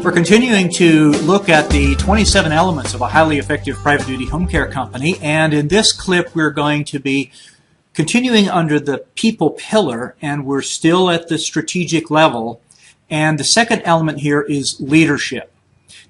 We're continuing to look at the 27 elements of a highly effective private duty home care company, and in this clip we're going to be continuing under the people pillar, and we're still at the strategic level, and the second element here is leadership.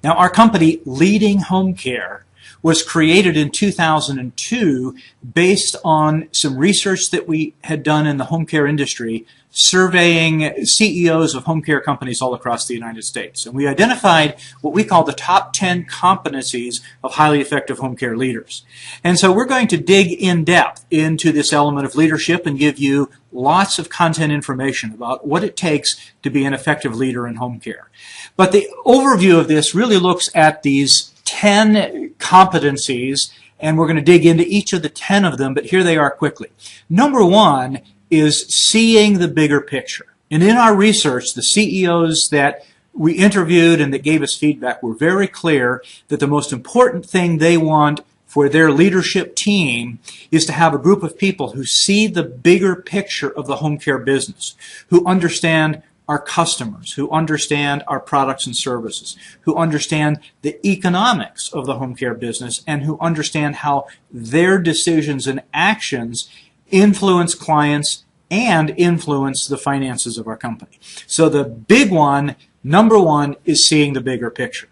Now, our company, Leading Home Care, was created in 2002 based on some research that we had done in the home care industry, surveying CEOs of home care companies all across the United States. And we identified what we call the top 10 competencies of highly effective home care leaders. And so we're going to dig in depth into this element of leadership and give you lots of content information about what it takes to be an effective leader in home care. But the overview of this really looks at these 10 competencies, and we're going to dig into each of the 10 of them, but here they are quickly. Number one is seeing the bigger picture. And in our research, the CEOs that we interviewed and that gave us feedback were very clear that the most important thing they want for their leadership team is to have a group of people who see the bigger picture of the home care business, who understand our customers, who understand our products and services, who understand the economics of the home care business, and who understand how their decisions and actions influence clients and influence the finances of our company. So the big one, number one, is seeing the bigger picture.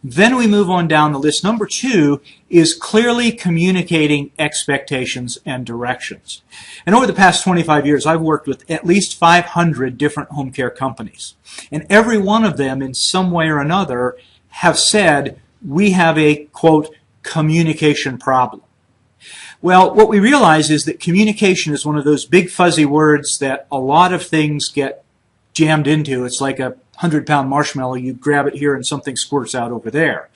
Then we move on down the list. Number two is clearly communicating expectations and directions. And over the past 25 years, I've worked with at least 500 different home care companies. And every one of them, in some way or another, have said, we have a, quote, communication problem. Well, what we realize is that communication is one of those big fuzzy words that a lot of things get jammed into. It's like a 100-pound marshmallow. You grab it here and something squirts out over there.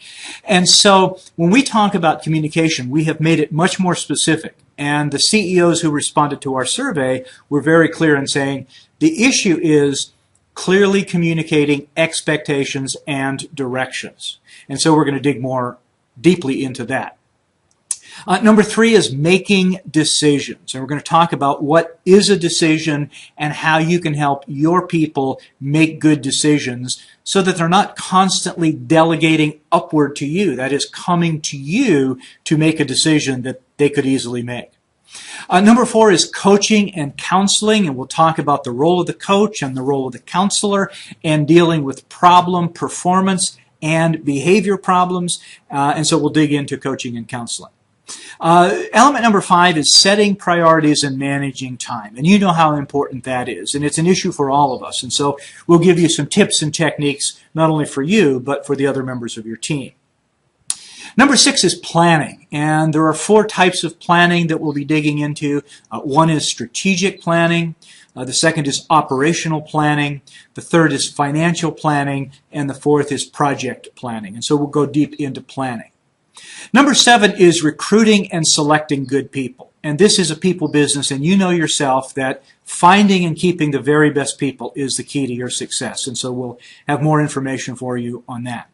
And so when we talk about communication, we have made it much more specific. And the CEOs who responded to our survey were very clear in saying the issue is clearly communicating expectations and directions. And so we're going to dig more deeply into that. Number three is making decisions. And we're going to talk about what is a decision and how you can help your people make good decisions so that they're not constantly delegating upward to you. That is, coming to you to make a decision that they could easily make. Number four is coaching and counseling, and we'll talk about the role of the coach and the role of the counselor and dealing with problem, performance, and behavior problems. And so we'll dig into coaching and counseling. Element number five is setting priorities and managing time. And you know how important that is. And it's an issue for all of us. And so we'll give you some tips and techniques, not only for you, but for the other members of your team. Number six is planning. And there are four types of planning that we'll be digging into. One is strategic planning. The second is operational planning. The third is financial planning. And the fourth is project planning. And so we'll go deep into planning. Number seven is recruiting and selecting good people. And this is a people business, and you know yourself that finding and keeping the very best people is the key to your success. And so we'll have more information for you on that.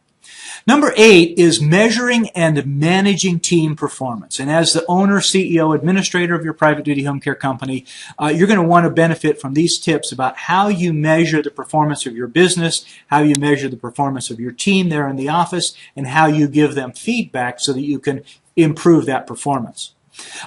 Number eight is measuring and managing team performance. And as the owner, CEO, administrator of your private duty home care company, you're going to want to benefit from these tips about how you measure the performance of your business, how you measure the performance of your team there in the office, and how you give them feedback so that you can improve that performance.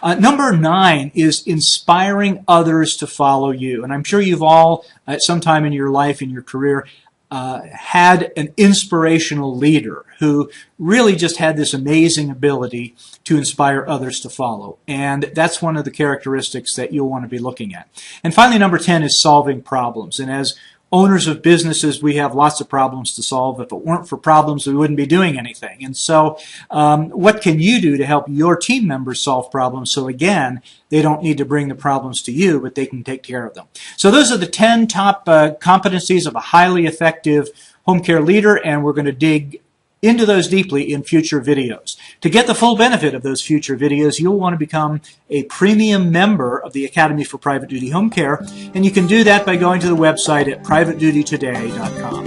Number nine is inspiring others to follow you. And I'm sure you've all, at some time in your life, in your career, had an inspirational leader who really just had this amazing ability to inspire others to follow. And that's one of the characteristics that you'll want to be looking at. And finally, number 10 is solving problems. And as owners of businesses, we have lots of problems to solve. If it weren't for problems, we wouldn't be doing anything. And so what can you do to help your team members solve problems so, again, they don't need to bring the problems to you, but they can take care of them? So those are the 10 top competencies of a highly effective home care leader, and we're going to dig into those deeply in future videos. To get the full benefit of those future videos, you'll want to become a premium member of the Academy for Private Duty Home Care, and you can do that by going to the website at privatedutytoday.com.